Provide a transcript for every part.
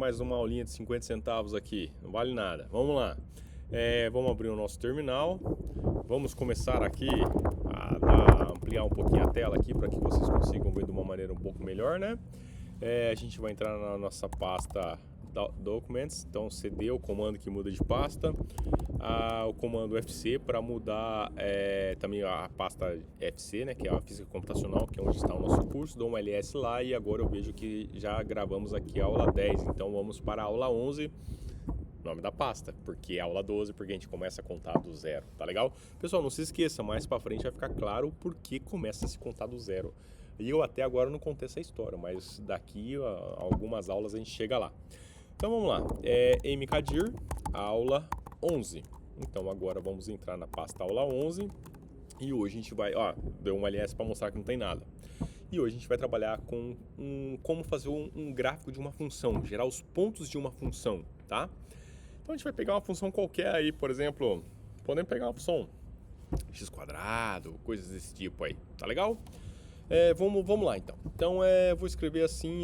Mais uma aulinha de 50 centavos aqui, não vale nada. Vamos lá. Vamos abrir o nosso terminal. Vamos começar aqui a ampliar um pouquinho a tela aqui para que vocês consigam ver de uma maneira um pouco melhor, né? A gente vai entrar na nossa pasta Documents, então CD, o comando que muda de pasta, o comando FC para mudar também a pasta FC, né, que é a Física Computacional, que é onde está o nosso curso, dou um LS lá e agora eu vejo que já gravamos aqui a aula 10, então vamos para a aula 11, nome da pasta, porque é aula 12, porque a gente começa a contar do zero, tá legal? Pessoal, não se esqueça, mais para frente vai ficar claro o porquê começa a se contar do zero. E eu até agora não contei essa história, mas daqui a algumas aulas a gente chega lá. Então vamos lá, MKDIR, aula 11. Então agora vamos entrar na pasta aula 11 e hoje a gente vai, deu um LS para mostrar que não tem nada. E hoje a gente vai trabalhar com como fazer um gráfico de uma função, gerar os pontos de uma função, tá? Então a gente vai pegar uma função qualquer aí, por exemplo, podemos pegar uma função x², coisas desse tipo aí, tá legal? Vamos lá então. Então vou escrever assim,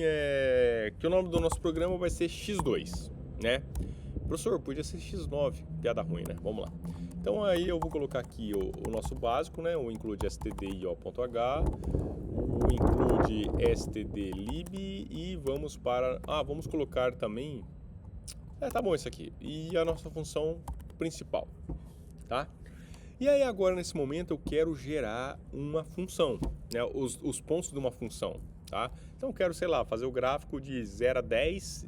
que o nome do nosso programa vai ser x2, né? Professor, podia ser x9, piada ruim, né? Vamos lá. Então aí eu vou colocar aqui o nosso básico, né? O include stdio.h, o include stdlib e vamos para... vamos colocar também... tá bom isso aqui. E a nossa função principal, tá? E aí agora nesse momento eu quero gerar uma função, né? Os pontos de uma função, tá? Então eu quero, sei lá, fazer o gráfico de 0 a 10,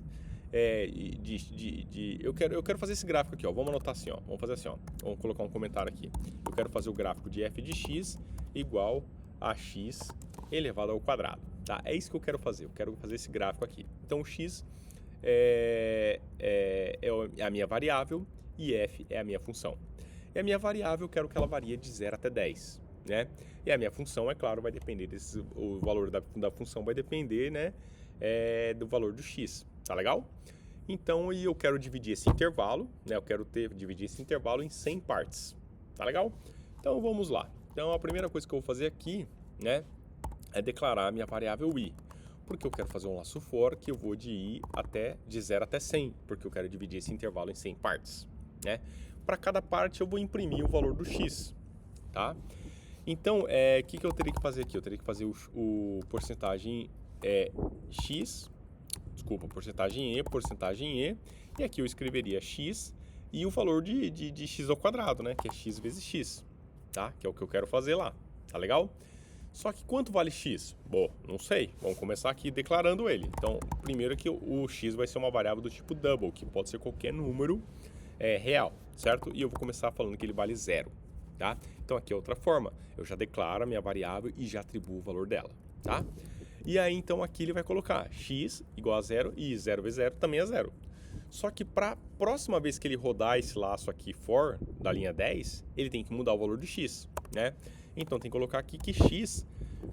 eu quero fazer esse gráfico aqui, ó. Vamos anotar assim, ó. Vamos fazer assim, ó. Vamos colocar um comentário aqui. Eu quero fazer o gráfico de f de x igual a x elevado ao quadrado, tá? É isso que eu quero fazer. Eu quero fazer esse gráfico aqui. Então o x é a minha variável e f é a minha função. E a minha variável eu quero que ela varie de 0 até 10, né? E a minha função, é claro, vai depender o valor da função vai depender, né, do valor do x, tá legal? Então, eu quero dividir esse intervalo, né? Eu quero dividir esse intervalo em 100 partes, tá legal? Então, vamos lá. Então, a primeira coisa que eu vou fazer aqui, né, é declarar a minha variável i, porque eu quero fazer um laço for que eu vou de 0 até 100, porque eu quero dividir esse intervalo em 100 partes, né? Para cada parte eu vou imprimir o valor do x, tá? Então, o que eu teria que fazer aqui? Eu teria que fazer o porcentagem x, desculpa, porcentagem e aqui eu escreveria x e o valor de x ao quadrado, né? Que é x vezes x, tá? Que é o que eu quero fazer lá, tá legal? Só que quanto vale x? Bom, não sei. Vamos começar aqui declarando ele. Então, primeiro que o x vai ser uma variável do tipo double, que pode ser qualquer número real, certo? E eu vou começar falando que ele vale 0, tá? Então aqui é outra forma. Eu já declaro a minha variável e já atribuo o valor dela, tá? E aí, então, aqui ele vai colocar x igual a 0 e 0 vezes 0 também é 0. Só que para a próxima vez que ele rodar esse laço aqui for, da linha 10, ele tem que mudar o valor de x, né? Então, tem que colocar aqui que x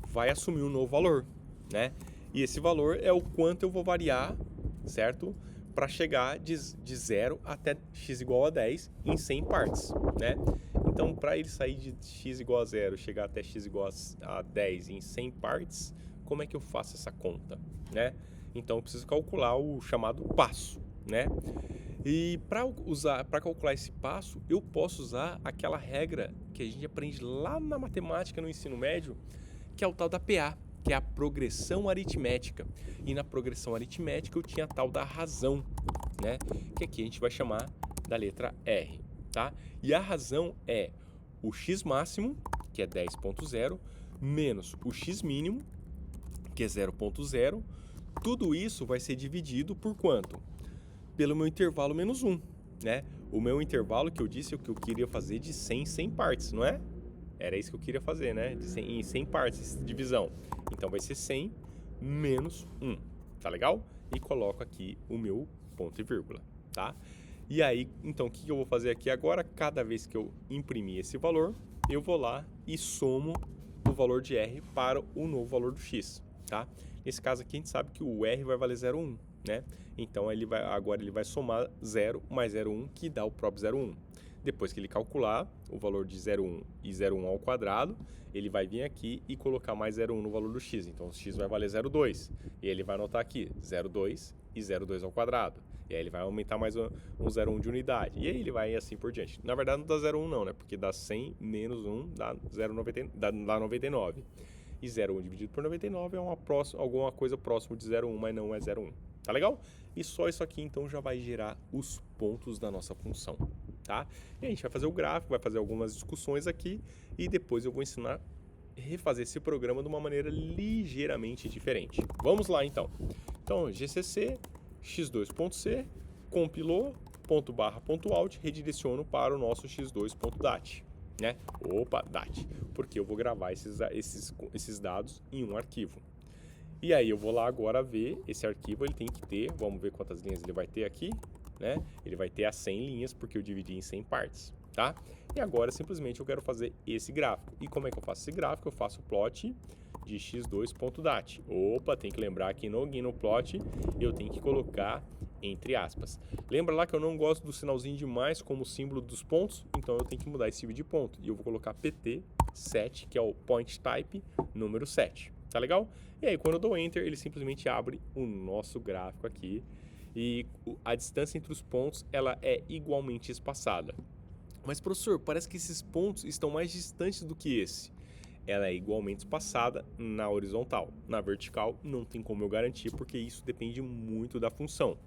vai assumir um novo valor, né? E esse valor é o quanto eu vou variar, certo? Para chegar de 0 até x igual a 10 em 100 partes, né? Então, para ele sair de x igual a 0 chegar até x igual a 10 em 100 partes, como é que eu faço essa conta, né? Então, eu preciso calcular o chamado passo, né? E para calcular esse passo, eu posso usar aquela regra que a gente aprende lá na matemática no ensino médio, que é o tal da PA, que é a progressão aritmética. E na progressão aritmética eu tinha a tal da razão, né? Que aqui a gente vai chamar da letra R, tá? E a razão é o x máximo, que é 10.0, menos o x mínimo, que é 0.0. Tudo isso vai ser dividido por quanto? Pelo meu intervalo menos 1, né? O meu intervalo que eu disse é o que eu queria fazer de 100 em 100 partes, não é? Era isso que eu queria fazer, né? Em 100 partes, divisão. Então vai ser 100 menos 1, tá legal? E coloco aqui o meu ponto e vírgula, tá? E aí, então, o que eu vou fazer aqui agora? Cada vez que eu imprimir esse valor, eu vou lá e somo o valor de R para o novo valor do X, tá? Nesse caso aqui, a gente sabe que o R vai valer 0,1, né? Então, agora ele vai somar 0 mais 0,1, que dá o próprio 0,1. Depois que ele calcular o valor de 0,1 e 0,1 ao quadrado, ele vai vir aqui e colocar mais 0,1 no valor do x. Então, o x vai valer 0,2. E ele vai anotar aqui 0,2 e 0,2 ao quadrado. E aí ele vai aumentar mais um 0,1 de unidade. E aí ele vai assim por diante. Na verdade não dá 0,1 não, né? Porque dá 100 menos 1 dá 0,90, dá 99. E 0,1 dividido por 99 é alguma coisa próximo de 0,1, mas não é 0,1. Tá legal? E só isso aqui então já vai gerar os pontos da nossa função, tá? E a gente vai fazer o gráfico, vai fazer algumas discussões aqui e depois eu vou ensinar a refazer esse programa de uma maneira ligeiramente diferente. Vamos lá então. Então, GCC, x2.c, compilou, ponto barra, ponto out, redireciono para o nosso x2.dat, né? Opa, dat, porque eu vou gravar esses dados em um arquivo. E aí eu vou lá agora ver esse arquivo, ele tem que ter, vamos ver quantas linhas ele vai ter aqui, né? Ele vai ter as 100 linhas, porque eu dividi em 100 partes, tá? E agora simplesmente eu quero fazer esse gráfico. E como é que eu faço esse gráfico? Eu faço plot de x2.dat. Opa, tem que lembrar que no gnplot eu tenho que colocar entre aspas. Lembra lá que eu não gosto do sinalzinho de mais como símbolo dos pontos? Então eu tenho que mudar esse tipo de ponto. E eu vou colocar pt7, que é o point type número 7. Tá legal? E aí quando eu dou Enter, ele simplesmente abre o nosso gráfico aqui. E a distância entre os pontos, ela é igualmente espaçada. Mas professor, parece que esses pontos estão mais distantes do que esse. Ela é igualmente espaçada na horizontal. Na vertical não tem como eu garantir, porque isso depende muito da função.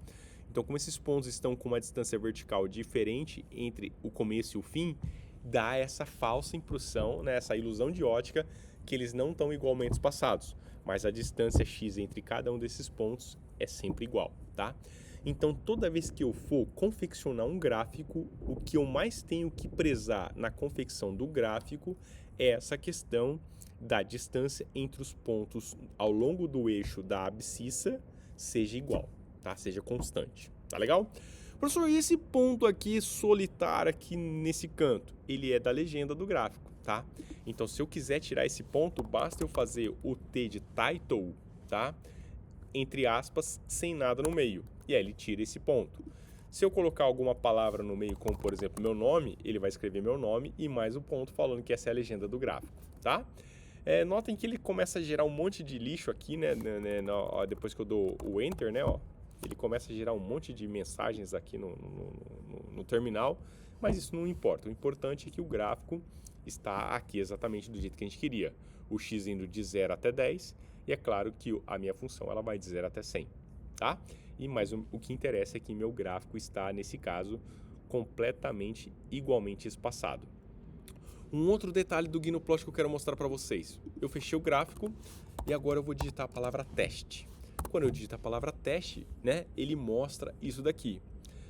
Então, como esses pontos estão com uma distância vertical diferente entre o começo e o fim, dá essa falsa impressão, né, essa ilusão de ótica, que eles não estão igualmente espaçados. Mas a distância x entre cada um desses pontos é sempre igual, tá? Então, toda vez que eu for confeccionar um gráfico, o que eu mais tenho que prezar na confecção do gráfico é essa questão da distância entre os pontos ao longo do eixo da abscissa seja igual, tá? Seja constante, tá legal? Professor, e esse ponto aqui solitário aqui nesse canto? Ele é da legenda do gráfico, tá? Então, se eu quiser tirar esse ponto, basta eu fazer o T de title, tá? Entre aspas, sem nada no meio. E aí ele tira esse ponto. Se eu colocar alguma palavra no meio, como por exemplo meu nome, ele vai escrever meu nome e mais o ponto falando que essa é a legenda do gráfico, tá? Notem que ele começa a gerar um monte de lixo aqui, né? Depois que eu dou o Enter, né? Ó, ele começa a gerar um monte de mensagens aqui no terminal, mas isso não importa. O importante é que o gráfico está aqui exatamente do jeito que a gente queria. O x indo de 0 até 10 e é claro que a minha função ela vai de 0 até 100, tá? Mas o que interessa é que meu gráfico está, nesse caso, completamente igualmente espaçado. Um outro detalhe do gnplot que eu quero mostrar para vocês. Eu fechei o gráfico e agora eu vou digitar a palavra teste. Quando eu digitar a palavra teste, né, ele mostra isso daqui.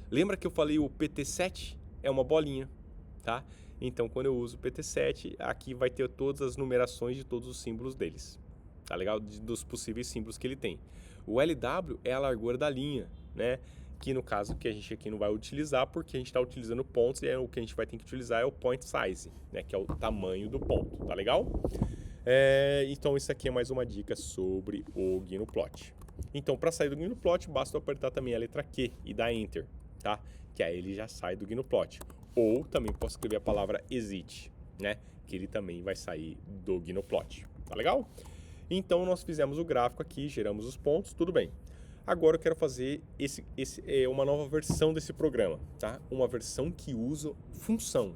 Lembra que eu falei o PT7? É uma bolinha, tá? Então, quando eu uso o PT7, aqui vai ter todas as numerações de todos os símbolos deles. Tá legal? Dos possíveis símbolos que ele tem. O LW é a largura da linha, né? Que no caso que a gente aqui não vai utilizar porque a gente está utilizando pontos e o que a gente vai ter que utilizar é o point size, né? Que é o tamanho do ponto, tá legal? Então isso aqui é mais uma dica sobre o gnplot. Então para sair do gnplot basta eu apertar também a letra Q e dar Enter, tá? Que aí ele já sai do gnplot. Ou também posso escrever a palavra exit, né? Que ele também vai sair do gnplot, tá legal? Então, nós fizemos o gráfico aqui, geramos os pontos, tudo bem. Agora eu quero fazer uma nova versão desse programa, tá? Uma versão que usa função,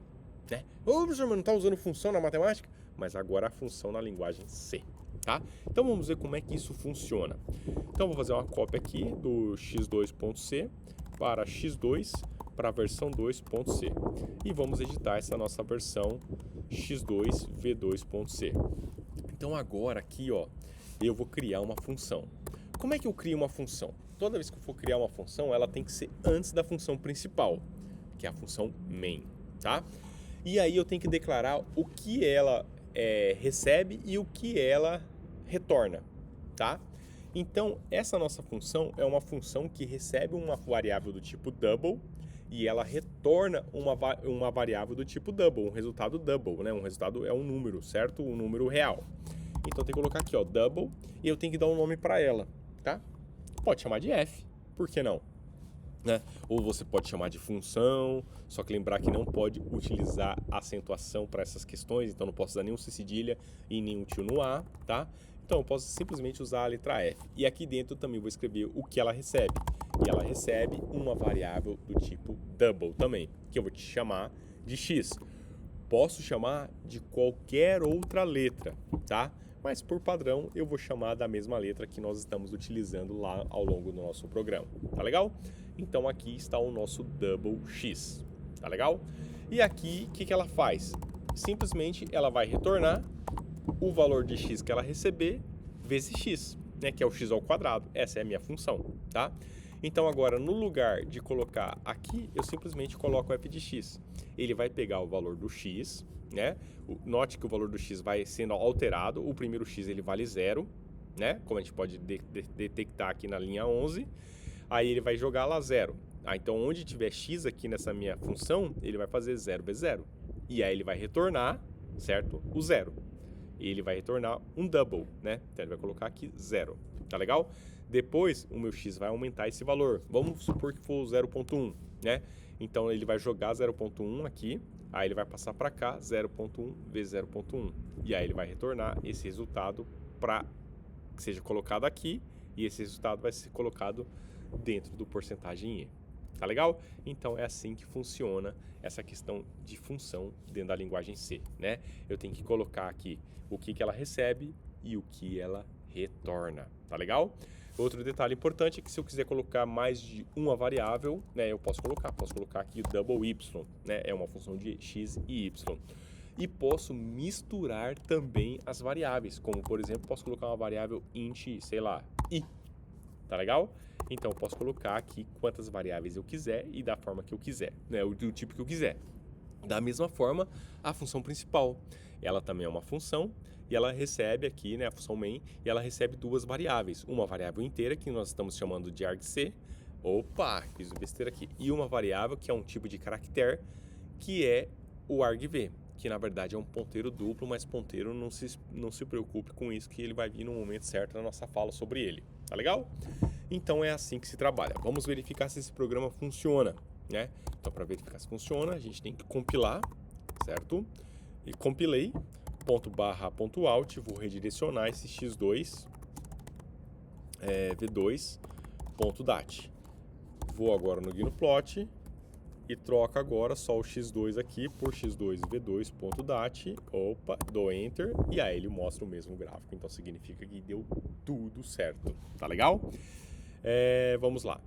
né? Ô, professor, mas não está usando função na matemática? Mas agora a função na linguagem C, tá? Então, vamos ver como é que isso funciona. Então, vou fazer uma cópia aqui do x2.c para x2 para a versão 2.c. E vamos editar essa nossa versão x2v2.c. Então agora aqui, ó, eu vou criar uma função. Como é que eu crio uma função? Toda vez que eu for criar uma função, ela tem que ser antes da função principal, que é a função main, tá? E aí eu tenho que declarar o que ela recebe e o que ela retorna, tá? Então essa nossa função é uma função que recebe uma variável do tipo double e ela retorna uma variável do tipo double, um resultado double, né? Um resultado é um número, certo? Um número real. Então eu tenho que colocar aqui, ó, double, e eu tenho que dar um nome para ela, tá? Pode chamar de f, por que não? Né? Ou você pode chamar de função, só que lembrar que não pode utilizar acentuação para essas questões, então não posso usar nenhum C cedilha e nenhum tio no A, tá? Então eu posso simplesmente usar a letra F. E aqui dentro eu também vou escrever o que ela recebe. E ela recebe uma variável do tipo double também, que eu vou te chamar de x. Posso chamar de qualquer outra letra, tá? Mas por padrão eu vou chamar da mesma letra que nós estamos utilizando lá ao longo do nosso programa, tá legal? Então aqui está o nosso double x, tá legal? E aqui o que ela faz? Simplesmente ela vai retornar o valor de x que ela receber vezes x, né, que é o x ao quadrado. Essa é a minha função, tá? Então agora, no lugar de colocar aqui, eu simplesmente coloco f de x. Ele vai pegar o valor do x, né? Note que o valor do x vai sendo alterado. O primeiro x ele vale 0, né? Como a gente pode detectar aqui na linha 11. Aí ele vai jogar lá 0. Então onde tiver x aqui nessa minha função, ele vai fazer 0 vezes 0. E aí ele vai retornar, certo? O 0. E ele vai retornar um double, né? Então ele vai colocar aqui 0, tá legal? Depois o meu x vai aumentar esse valor. Vamos supor que for 0.1, né? Então ele vai jogar 0.1 aqui, aí ele vai passar para cá 0.1 vezes 0.1. E aí ele vai retornar esse resultado para que seja colocado aqui, e esse resultado vai ser colocado dentro do porcentagem E. Tá legal? Então é assim que funciona essa questão de função dentro da linguagem C, né? Eu tenho que colocar aqui o que ela recebe e o que ela retorna, tá legal? Outro detalhe importante é que se eu quiser colocar mais de uma variável, né, eu posso colocar aqui o double y, né? É uma função de x e y. E posso misturar também as variáveis, como por exemplo, posso colocar uma variável int, sei lá, i, tá legal? Então eu posso colocar aqui quantas variáveis eu quiser e da forma que eu quiser, né? Do tipo que eu quiser. Da mesma forma, a função principal, ela também é uma função e ela recebe aqui, né, a função main, e ela recebe duas variáveis. Uma variável inteira, que nós estamos chamando de argc, opa, fiz besteira aqui, e uma variável que é um tipo de caractere, que é o argv, que na verdade é um ponteiro duplo, mas ponteiro não se preocupe com isso, que ele vai vir no momento certo na nossa fala sobre ele, tá legal? Então é assim que se trabalha. Vamos verificar se esse programa funciona, né? Então para verificar se funciona, a gente tem que compilar, certo? E compilei, ./.alt, vou redirecionar esse x2, v2.dat. Vou agora no gnplot e troco agora só o x2 aqui por x2 v2.dat, opa, dou enter e aí ele mostra o mesmo gráfico, então significa que deu tudo certo, tá legal? Vamos lá,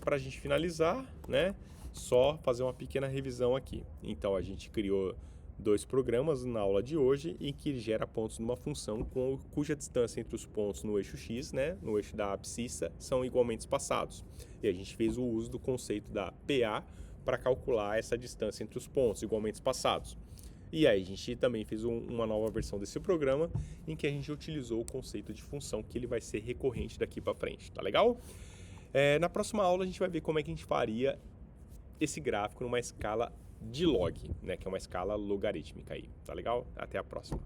para a gente finalizar, né, só fazer uma pequena revisão aqui. Então a gente criou dois programas na aula de hoje em que gera pontos numa função cuja distância entre os pontos no eixo x, né, no eixo da abscissa, são igualmente espaçados. E a gente fez o uso do conceito da PA para calcular essa distância entre os pontos igualmente espaçados. E aí a gente também fez uma nova versão desse programa em que a gente utilizou o conceito de função, que ele vai ser recorrente daqui para frente, tá legal? Na próxima aula a gente vai ver como é que a gente faria esse gráfico numa escala de log, né, que é uma escala logarítmica aí, tá legal? Até a próxima.